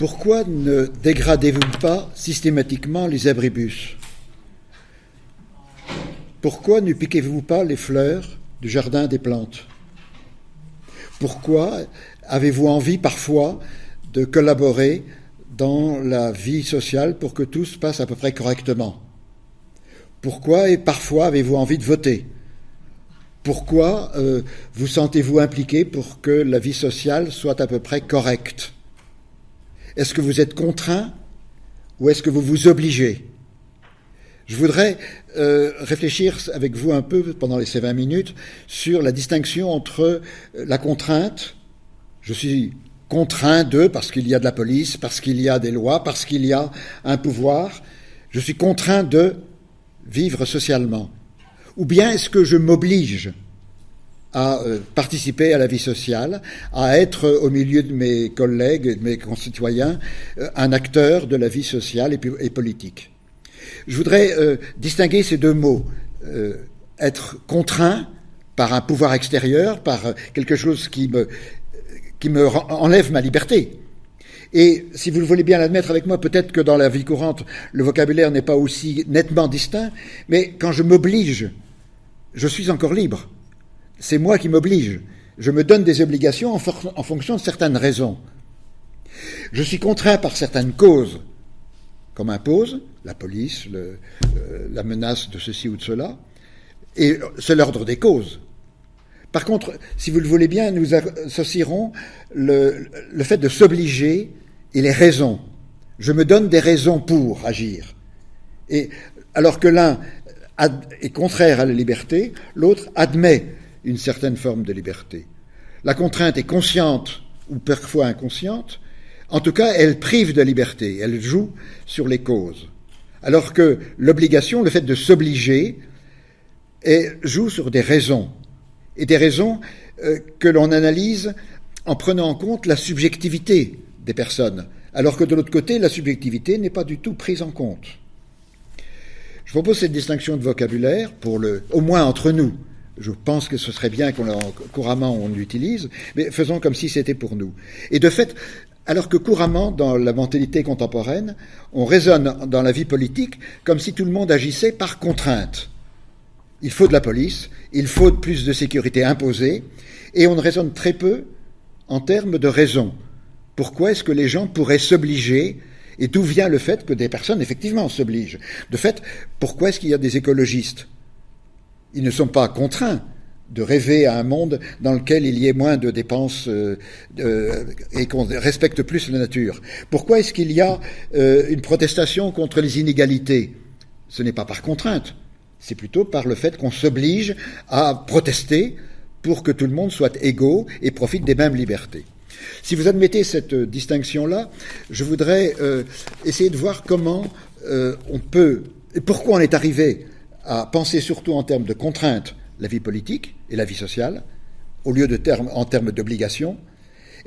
Pourquoi ne dégradez-vous pas systématiquement les abribus? Pourquoi ne piquez-vous pas les fleurs du jardin des plantes? Pourquoi avez-vous envie parfois de collaborer dans la vie sociale pour que tout se passe à peu près correctement? Pourquoi et parfois avez-vous envie de voter? Pourquoi vous sentez-vous impliqué pour que la vie sociale soit à peu près correcte? Est-ce que vous êtes contraint ou est-ce que vous vous obligez? Je voudrais réfléchir avec vous un peu pendant ces 20 minutes sur la distinction entre la contrainte, je suis contraint de, parce qu'il y a de la police, parce qu'il y a des lois, parce qu'il y a un pouvoir, je suis contraint de vivre socialement. Ou bien est-ce que je m'oblige à participer à la vie sociale, à être au milieu de mes collègues, de mes concitoyens, un acteur de la vie sociale et politique. Je voudrais distinguer ces deux mots, être contraint par un pouvoir extérieur, par quelque chose qui me enlève ma liberté. Et si vous le voulez bien l'admettre avec moi, peut-être que dans la vie courante, le vocabulaire n'est pas aussi nettement distinct, mais quand je m'oblige, je suis encore libre. C'est moi qui m'oblige. Je me donne des obligations en fonction de certaines raisons. Je suis contraint par certaines causes, comme impose la police, la menace de ceci ou de cela, et c'est l'ordre des causes. Par contre, si vous le voulez bien, nous associerons le fait de s'obliger et les raisons. Je me donne des raisons pour agir. Et alors que l'un est contraire à la liberté, l'autre admet une certaine forme de liberté. La contrainte est consciente ou parfois inconsciente. En tout cas, elle prive de liberté, elle joue sur les causes. Alors que l'obligation, le fait de s'obliger, joue sur des raisons. Et des raisons que l'on analyse en prenant en compte la subjectivité des personnes, alors que de l'autre côté, la subjectivité n'est pas du tout prise en compte. Je propose cette distinction de vocabulaire, au moins entre nous. Je pense que ce serait bien couramment on l'utilise, mais faisons comme si c'était pour nous. Et de fait, alors que couramment, dans la mentalité contemporaine, on raisonne dans la vie politique comme si tout le monde agissait par contrainte. Il faut de la police, il faut plus de sécurité imposée, et on raisonne très peu en termes de raison. Pourquoi est-ce que les gens pourraient s'obliger, et d'où vient le fait que des personnes, effectivement, s'obligent? De fait, pourquoi est-ce qu'il y a des écologistes? Ils ne sont pas contraints de rêver à un monde dans lequel il y ait moins de dépenses et qu'on respecte plus la nature. Pourquoi est-ce qu'il y a une protestation contre les inégalités? Ce n'est pas par contrainte, c'est plutôt par le fait qu'on s'oblige à protester pour que tout le monde soit égaux et profite des mêmes libertés. Si vous admettez cette distinction-là, je voudrais essayer de voir comment on peut, et pourquoi on est arrivé à penser surtout en termes de contraintes la vie politique et la vie sociale, au lieu en termes d'obligation,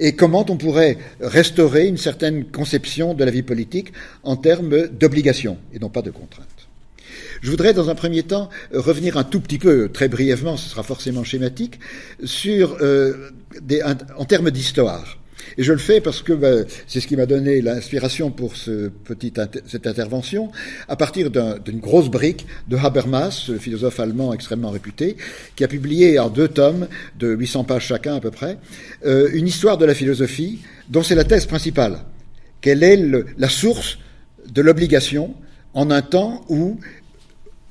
et comment on pourrait restaurer une certaine conception de la vie politique en termes d'obligation et non pas de contraintes. Je voudrais dans un premier temps revenir un tout petit peu, très brièvement, ce sera forcément schématique, en termes d'histoire. Et je le fais parce que c'est ce qui m'a donné l'inspiration pour cette intervention, à partir d'une grosse brique de Habermas, le philosophe allemand extrêmement réputé, qui a publié en 2 tomes, de 800 pages chacun à peu près, une histoire de la philosophie, dont c'est la thèse principale. Quelle est la source de l'obligation en un temps où,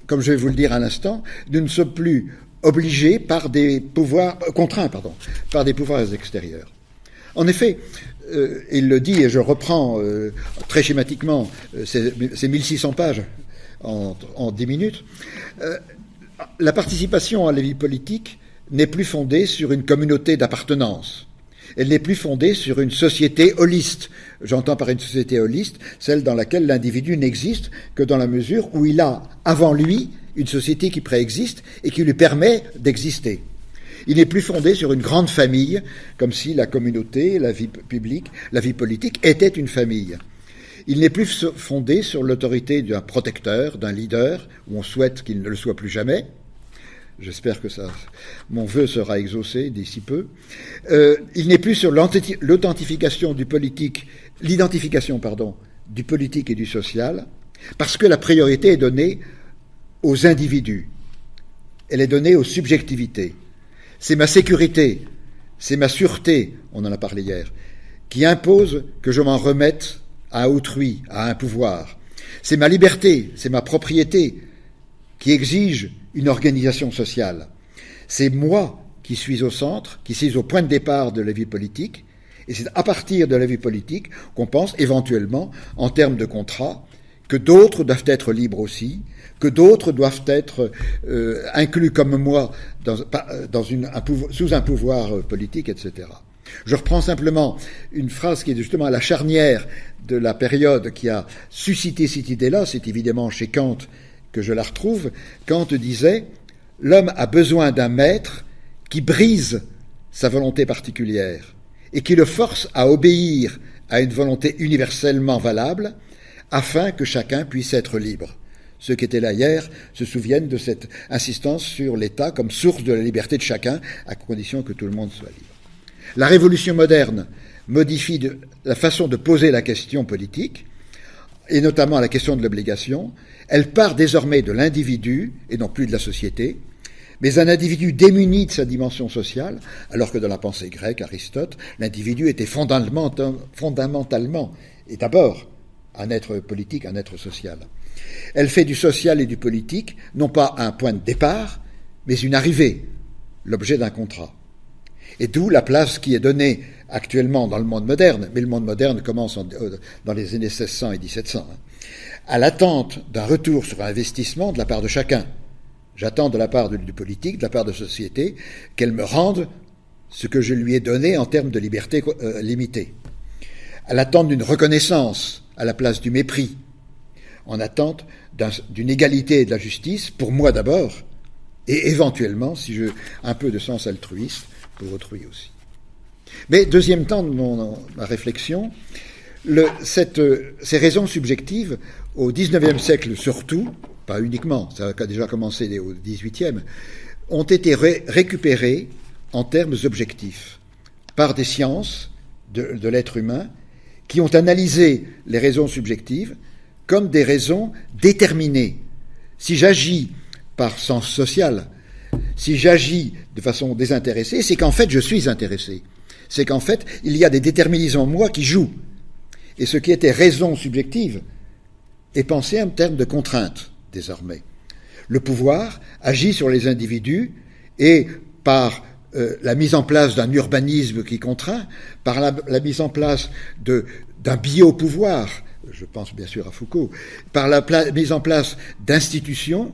comme je vais vous le dire à l'instant, nous ne sommes plus obligés par des pouvoirs, contraints, par des pouvoirs extérieurs. En effet, il le dit, et je reprends très schématiquement ces 1600 pages en 10 minutes, la participation à la vie politique n'est plus fondée sur une communauté d'appartenance. Elle n'est plus fondée sur une société holiste. J'entends par une société holiste celle dans laquelle l'individu n'existe que dans la mesure où il a, avant lui, une société qui préexiste et qui lui permet d'exister. Il n'est plus fondé sur une grande famille, comme si la communauté, la vie publique, la vie politique était une famille. Il n'est plus fondé sur l'autorité d'un protecteur, d'un leader, où on souhaite qu'il ne le soit plus jamais. j'espère que mon vœu sera exaucé d'ici peu, il n'est plus sur l'identification du politique et du social, parce que la priorité est donnée aux individus, elle est donnée aux subjectivités. C'est ma sécurité, c'est ma sûreté, on en a parlé hier, qui impose que je m'en remette à autrui, à un pouvoir. C'est ma liberté, c'est ma propriété qui exige une organisation sociale. C'est moi qui suis au centre, qui suis au point de départ de la vie politique, et c'est à partir de la vie politique qu'on pense éventuellement, en termes de contrat, que d'autres doivent être libres aussi, que d'autres doivent être inclus comme moi sous un pouvoir politique, etc. Je reprends simplement une phrase qui est justement à la charnière de la période qui a suscité cette idée-là, c'est évidemment chez Kant que je la retrouve. Kant disait « L'homme a besoin d'un maître qui brise sa volonté particulière et qui le force à obéir à une volonté universellement valable afin que chacun puisse être libre. » Ceux qui étaient là hier se souviennent de cette insistance sur l'État comme source de la liberté de chacun, à condition que tout le monde soit libre. La révolution moderne modifie la façon de poser la question politique, et notamment la question de l'obligation. Elle part désormais de l'individu, et non plus de la société, mais un individu démuni de sa dimension sociale, alors que dans la pensée grecque, Aristote, l'individu était fondamentalement, et d'abord, un être politique, un être social. Elle fait du social et du politique, non pas un point de départ, mais une arrivée, l'objet d'un contrat. Et d'où la place qui est donnée actuellement dans le monde moderne, mais le monde moderne commence dans les années 1600 et 1700, à l'attente d'un retour sur investissement de la part de chacun. J'attends de la part du politique, de la part de la société, qu'elle me rende ce que je lui ai donné en termes de liberté limitée. À l'attente d'une reconnaissance à la place du mépris, en attente d'une égalité et de la justice, pour moi d'abord, et éventuellement, si j'ai un peu de sens altruiste, pour autrui aussi. Mais deuxième temps de ma réflexion, ces raisons subjectives, au XIXe siècle surtout, pas uniquement, ça a déjà commencé au XVIIIe, ont été récupérées en termes objectifs par des sciences de l'être humain qui ont analysé les raisons subjectives comme des raisons déterminées. Si j'agis par sens social, si j'agis de façon désintéressée, c'est qu'en fait je suis intéressé. C'est qu'en fait il y a des déterminismes en moi qui jouent. Et ce qui était raison subjective est pensé en termes de contraintes, désormais. Le pouvoir agit sur les individus et par la mise en place d'un urbanisme qui contraint, par la mise en place d'un biopouvoir, je pense bien sûr à Foucault, par la mise en place d'institutions,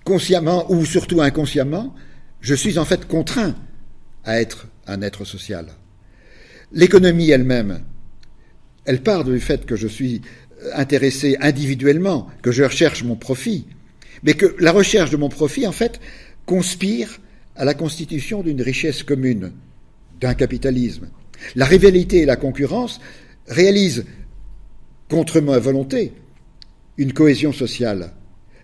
consciemment ou surtout inconsciemment, je suis en fait contraint à être un être social. L'économie elle-même, elle part du fait que je suis intéressé individuellement, que je recherche mon profit, mais que la recherche de mon profit, en fait, conspire à la constitution d'une richesse commune, d'un capitalisme. La rivalité et la concurrence réalisent, contre ma volonté, une cohésion sociale.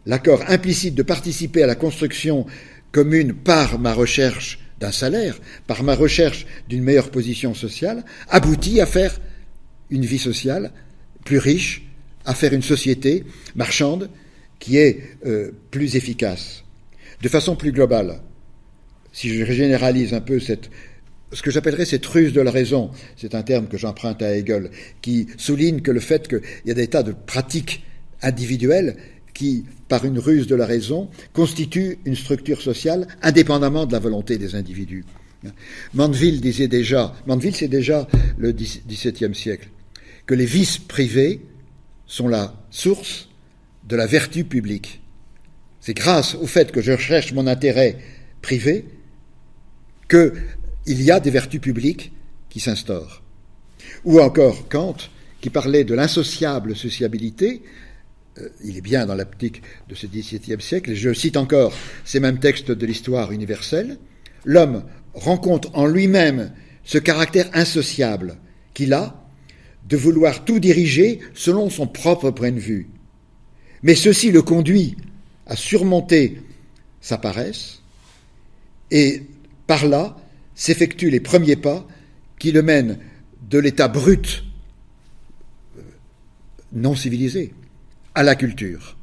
L'accord implicite de participer à la construction commune par ma recherche d'un salaire, par ma recherche d'une meilleure position sociale, aboutit à faire une vie sociale plus riche, à faire une société marchande qui est plus efficace. De façon plus globale, si je généralise un peu ce que j'appellerais cette ruse de la raison, c'est un terme que j'emprunte à Hegel, qui souligne que le fait qu'il y a des tas de pratiques individuelles qui, par une ruse de la raison, constituent une structure sociale indépendamment de la volonté des individus. Mandeville c'est déjà le XVIIe siècle, que les vices privés sont la source de la vertu publique. C'est grâce au fait que je recherche mon intérêt privé qu'il y a des vertus publiques qui s'instaurent. Ou encore Kant, qui parlait de l'insociable sociabilité, il est bien dans l'optique de ce XVIIe siècle, et je cite encore ces mêmes textes de l'histoire universelle, l'homme rencontre en lui-même ce caractère insociable qu'il a de vouloir tout diriger selon son propre point de vue. Mais ceci le conduit à surmonter sa paresse, Et par là s'effectuent les premiers pas qui le mènent de l'état brut, non civilisé, à la culture.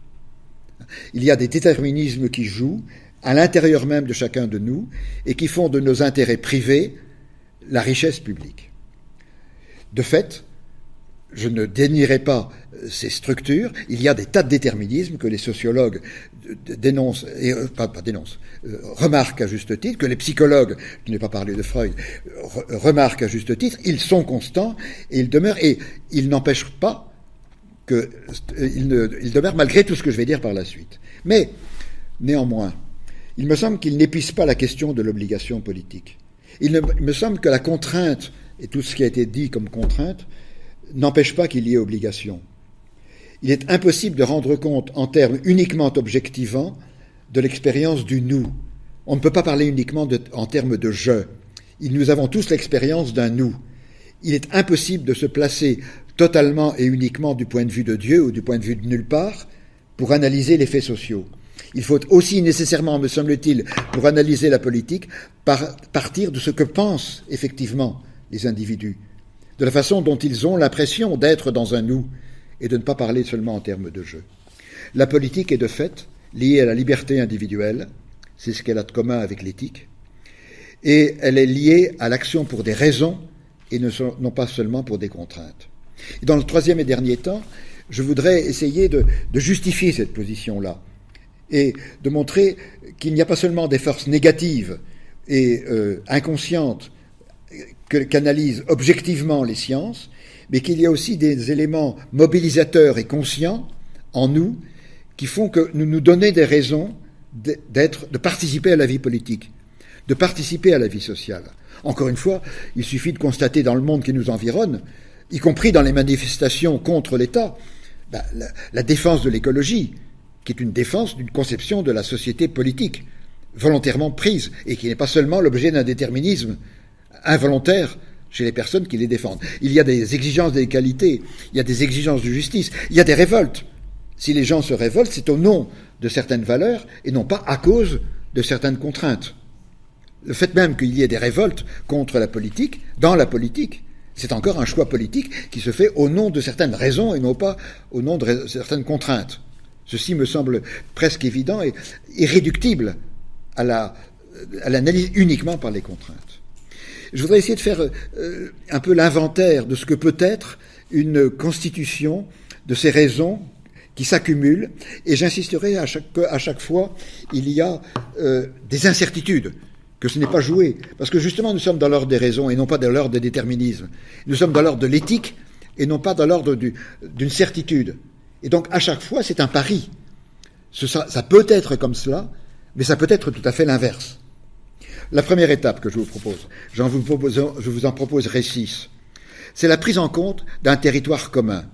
Il y a des déterminismes qui jouent à l'intérieur même de chacun de nous et qui font de nos intérêts privés la richesse publique. De fait, je ne dénierai pas ces structures. Il y a des tas de déterminismes que les sociologues dénoncent, remarquent à juste titre, que les psychologues, je n'ai pas parlé de Freud, remarquent à juste titre. Ils sont constants et ils demeurent, et ils n'empêchent pas qu'ils demeurent malgré tout ce que je vais dire par la suite. Mais, néanmoins, il me semble qu'ils n'épuisent pas la question de l'obligation politique. Il me semble que la contrainte, et tout ce qui a été dit comme contrainte, n'empêche pas qu'il y ait obligation. Il est impossible de rendre compte en termes uniquement objectivants de l'expérience du nous. On ne peut pas parler uniquement en termes de je. Nous avons tous l'expérience d'un nous. Il est impossible de se placer totalement et uniquement du point de vue de Dieu ou du point de vue de nulle part pour analyser les faits sociaux. Il faut aussi nécessairement, me semble-t-il, pour analyser la politique, partir de ce que pensent effectivement les individus, de la façon dont ils ont l'impression d'être dans un nous, et de ne pas parler seulement en termes de jeu. La politique est de fait liée à la liberté individuelle, c'est ce qu'elle a de commun avec l'éthique, et elle est liée à l'action pour des raisons, et non pas seulement pour des contraintes. Et dans le troisième et dernier temps, je voudrais essayer de justifier cette position-là, et de montrer qu'il n'y a pas seulement des forces négatives et inconscientes qu'analysent objectivement les sciences, mais qu'il y a aussi des éléments mobilisateurs et conscients en nous qui font que nous nous donnons des raisons de participer à la vie politique, de participer à la vie sociale. Encore une fois, il suffit de constater dans le monde qui nous environne, y compris dans les manifestations contre l'État, la défense de l'écologie, qui est une défense d'une conception de la société politique, volontairement prise, et qui n'est pas seulement l'objet d'un déterminisme involontaire chez les personnes qui les défendent. Il y a des exigences d'égalité, il y a des exigences de justice, il y a des révoltes. Si les gens se révoltent, c'est au nom de certaines valeurs et non pas à cause de certaines contraintes. Le fait même qu'il y ait des révoltes contre la politique, dans la politique, c'est encore un choix politique qui se fait au nom de certaines raisons et non pas au nom de certaines contraintes. Ceci me semble presque évident et irréductible à l'analyse uniquement par les contraintes. Je voudrais essayer de faire un peu l'inventaire de ce que peut être une constitution de ces raisons qui s'accumulent, et j'insisterai à chaque fois, il y a des incertitudes, que ce n'est pas joué, parce que justement nous sommes dans l'ordre des raisons et non pas dans l'ordre des déterminismes. Nous sommes dans l'ordre de l'éthique et non pas dans l'ordre d'une certitude. Et donc à chaque fois c'est un pari. Ça peut être comme cela, mais ça peut être tout à fait l'inverse. La première étape que je vous propose, je vous en proposerai 6, c'est la prise en compte d'un territoire commun,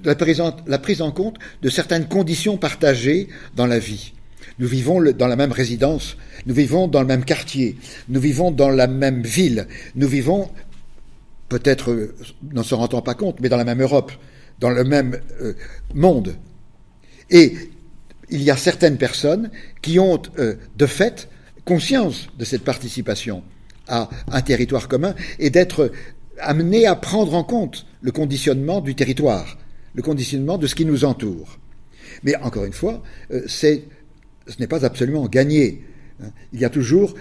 la prise en compte de certaines conditions partagées dans la vie. Nous vivons dans la même résidence, nous vivons dans le même quartier, nous vivons dans la même ville, nous vivons, peut-être n'en se rendant pas compte, mais dans la même Europe, dans le même monde. Et il y a certaines personnes qui ont, de fait, conscience de cette participation à un territoire commun et d'être amenés à prendre en compte le conditionnement du territoire, le conditionnement de ce qui nous entoure. Mais encore une fois, ce n'est pas absolument gagné. Il y a toujours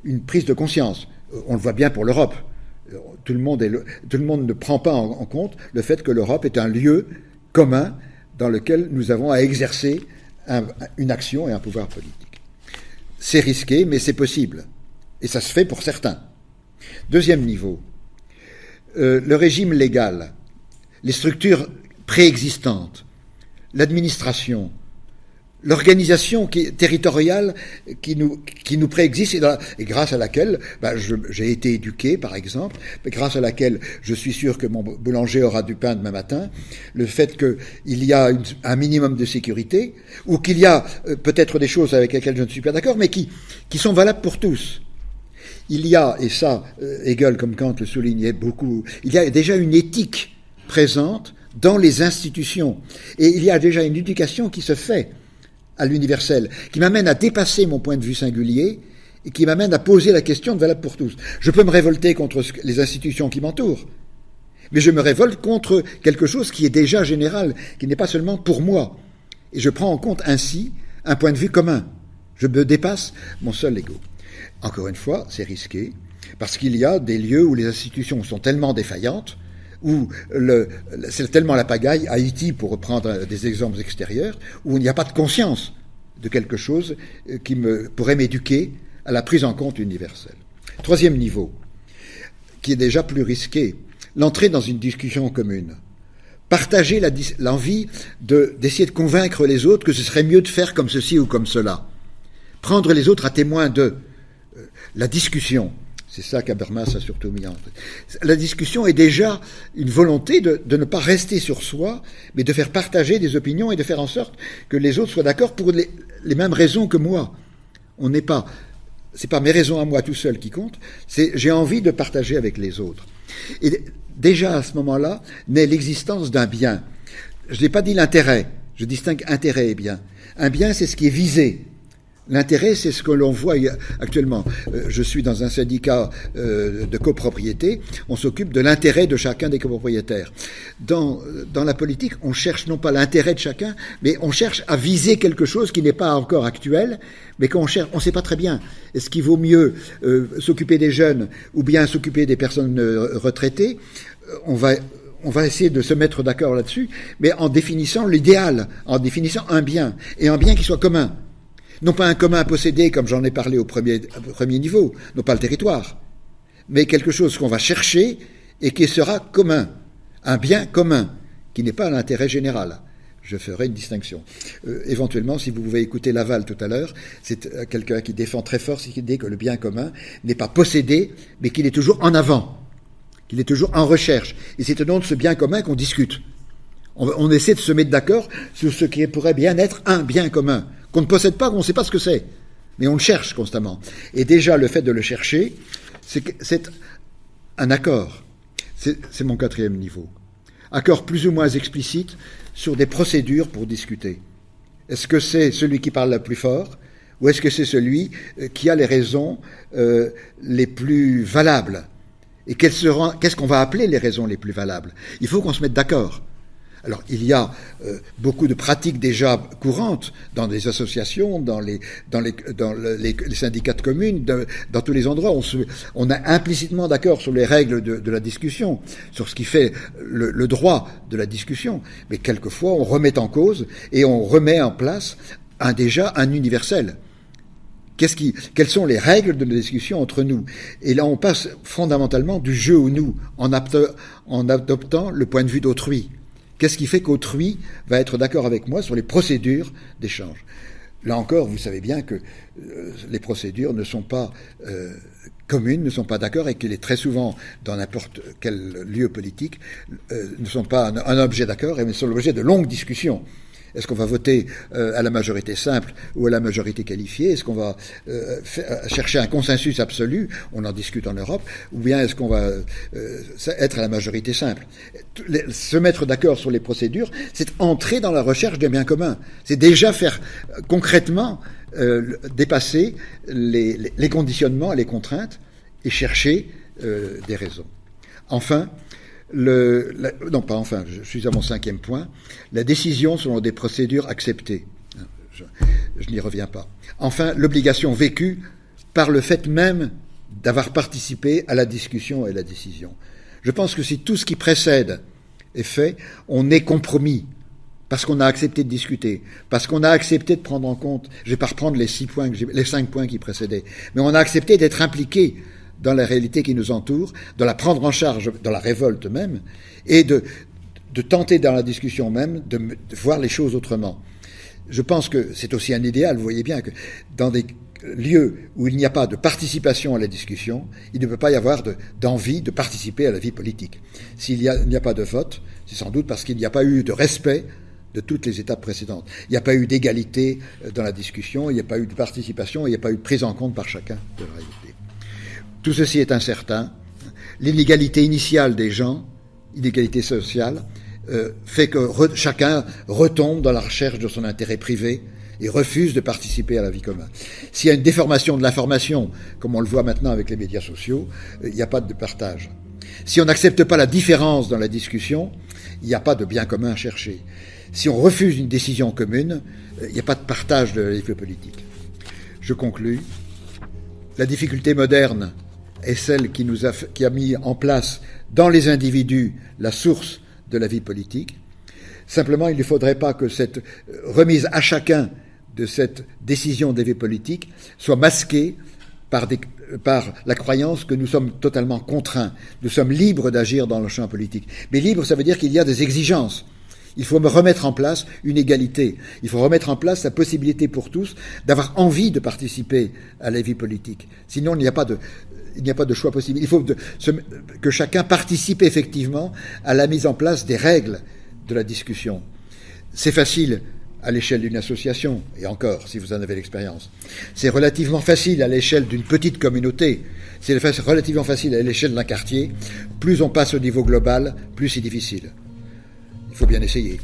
une prise de conscience. On le voit bien pour l'Europe. Tout le monde ne prend pas en compte le fait que l'Europe est un lieu commun dans lequel nous avons à exercer une action et un pouvoir politique. C'est risqué, mais c'est possible. Et ça se fait pour certains. Deuxième niveau, le régime légal, les structures préexistantes, l'administration, l'organisation territoriale qui nous préexiste et grâce à laquelle j'ai été éduqué, par exemple, grâce à laquelle je suis sûr que mon boulanger aura du pain demain matin, le fait qu'il y a un minimum de sécurité, ou qu'il y a peut-être des choses avec lesquelles je ne suis pas d'accord, mais qui sont valables pour tous. Il y a, et ça, Hegel comme Kant le soulignait beaucoup, il y a déjà une éthique présente dans les institutions, et il y a déjà une éducation qui se fait à l'universel, qui m'amène à dépasser mon point de vue singulier et qui m'amène à poser la question valable pour tous. Je peux me révolter contre les institutions qui m'entourent, mais je me révolte contre quelque chose qui est déjà général, qui n'est pas seulement pour moi. Et je prends en compte ainsi un point de vue commun. Je me dépasse mon seul ego. Encore une fois, c'est risqué, parce qu'il y a des lieux où les institutions sont tellement défaillantes, où c'est tellement la pagaille, Haïti pour reprendre des exemples extérieurs, où il n'y a pas de conscience de quelque chose qui pourrait m'éduquer à la prise en compte universelle. Troisième niveau, qui est déjà plus risqué, l'entrée dans une discussion commune. Partager l'envie d'essayer de convaincre les autres que ce serait mieux de faire comme ceci ou comme cela. Prendre les autres à témoin de la discussion. C'est ça qu'Habermas a surtout mis en fait. La discussion est déjà une volonté de ne pas rester sur soi, mais de faire partager des opinions et de faire en sorte que les autres soient d'accord pour les mêmes raisons que moi. C'est pas mes raisons à moi tout seul qui comptent, j'ai envie de partager avec les autres. Et déjà à ce moment-là naît l'existence d'un bien. Je n'ai pas dit l'intérêt, je distingue intérêt et bien. Un bien, c'est ce qui est visé. L'intérêt, c'est ce que l'on voit actuellement. Je suis dans un syndicat de copropriété, on s'occupe de l'intérêt de chacun des copropriétaires. Dans la politique, on cherche non pas l'intérêt de chacun, mais on cherche à viser quelque chose qui n'est pas encore actuel, mais qu'on cherche, on ne sait pas très bien. Est-ce qu'il vaut mieux s'occuper des jeunes ou bien s'occuper des personnes retraitées? On va essayer de se mettre d'accord là-dessus, mais en définissant l'idéal, en définissant un bien, et un bien qui soit commun. Non pas un commun possédé, comme j'en ai parlé au premier niveau, non pas le territoire, mais quelque chose qu'on va chercher et qui sera commun, un bien commun, qui n'est pas l'intérêt général. Je ferai une distinction. Éventuellement, si vous pouvez écouter Laval tout à l'heure, c'est quelqu'un qui défend très fort cette idée que le bien commun n'est pas possédé, mais qu'il est toujours en avant, qu'il est toujours en recherche. Et c'est au nom de ce bien commun qu'on discute. On essaie de se mettre d'accord sur ce qui pourrait bien être un bien commun, qu'on ne possède pas, qu'on ne sait pas ce que c'est, mais on le cherche constamment. Et déjà, le fait de le chercher, c'est un accord. C'est mon quatrième niveau. Accord plus ou moins explicite sur des procédures pour discuter. Est-ce que c'est celui qui parle le plus fort, ou est-ce que c'est celui qui a les raisons les plus valables? Et qu'est-ce qu'on va appeler les raisons les plus valables? Il faut qu'on se mette d'accord. Alors, il y a beaucoup de pratiques déjà courantes dans des associations, dans les syndicats de communes, dans tous les endroits. On a implicitement d'accord sur les règles de la discussion, sur ce qui fait le droit de la discussion. Mais quelquefois, on remet en cause et on remet en place déjà un universel. Quelles sont les règles de la discussion entre nous? Et là, on passe fondamentalement du jeu au nous, en adoptant le point de vue d'autrui. Qu'est-ce qui fait qu'autrui va être d'accord avec moi sur les procédures d'échange? Là encore, vous savez bien que les procédures ne sont pas communes, ne sont pas d'accord, et qu'il est très souvent, dans n'importe quel lieu politique, ne sont pas un objet d'accord, mais sont l'objet de longues discussions. Est-ce qu'on va voter à la majorité simple ou à la majorité qualifiée? Est-ce qu'on va chercher un consensus absolu? On en discute en Europe. Ou bien est-ce qu'on va être à la majorité simple? Se mettre d'accord sur les procédures, c'est entrer dans la recherche d'un bien commun. C'est déjà faire concrètement dépasser les conditionnements, les contraintes et chercher des raisons. Enfin, je suis à mon cinquième point, la décision selon des procédures acceptées. Je n'y reviens pas. Enfin, l'obligation vécue par le fait même d'avoir participé à la discussion et à la décision. Je pense que si tout ce qui précède est fait, on est compromis, parce qu'on a accepté de discuter, parce qu'on a accepté de prendre en compte, je ne vais pas reprendre les 5 points qui précédaient, mais on a accepté d'être impliqué dans la réalité qui nous entoure, de la prendre en charge dans la révolte même, et de tenter dans la discussion même de voir les choses autrement. Je pense que c'est aussi un idéal, vous voyez bien que dans des lieux où il n'y a pas de participation à la discussion, il ne peut pas y avoir d'envie de participer à la vie politique. S'il n'y a pas de vote, c'est sans doute parce qu'il n'y a pas eu de respect de toutes les étapes précédentes. Il n'y a pas eu d'égalité dans la discussion, il n'y a pas eu de participation, il n'y a pas eu de prise en compte par chacun de la réalité. Tout ceci est incertain. L'inégalité initiale des gens, inégalité sociale, fait que chacun retombe dans la recherche de son intérêt privé et refusent de participer à la vie commune. S'il y a une déformation de l'information, comme on le voit maintenant avec les médias sociaux, il n'y a pas de partage. Si on n'accepte pas la différence dans la discussion, il n'y a pas de bien commun à chercher. Si on refuse une décision commune, il n'y a pas de partage de la vie politique. Je conclus. La difficulté moderne est celle qui a mis en place dans les individus la source de la vie politique. Simplement, il ne faudrait pas que cette remise à chacun de cette décision des vies politiques soit masquée par la croyance que nous sommes totalement contraints. Nous sommes libres d'agir dans le champ politique. Mais libre, ça veut dire qu'il y a des exigences. Il faut remettre en place une égalité. Il faut remettre en place la possibilité pour tous d'avoir envie de participer à la vie politique. Sinon, il n'y a pas de choix possible. Il faut que chacun participe effectivement à la mise en place des règles de la discussion. C'est facile à l'échelle d'une association, et encore, si vous en avez l'expérience. C'est relativement facile à l'échelle d'une petite communauté. C'est relativement facile à l'échelle d'un quartier. Plus on passe au niveau global, plus c'est difficile. Il faut bien essayer.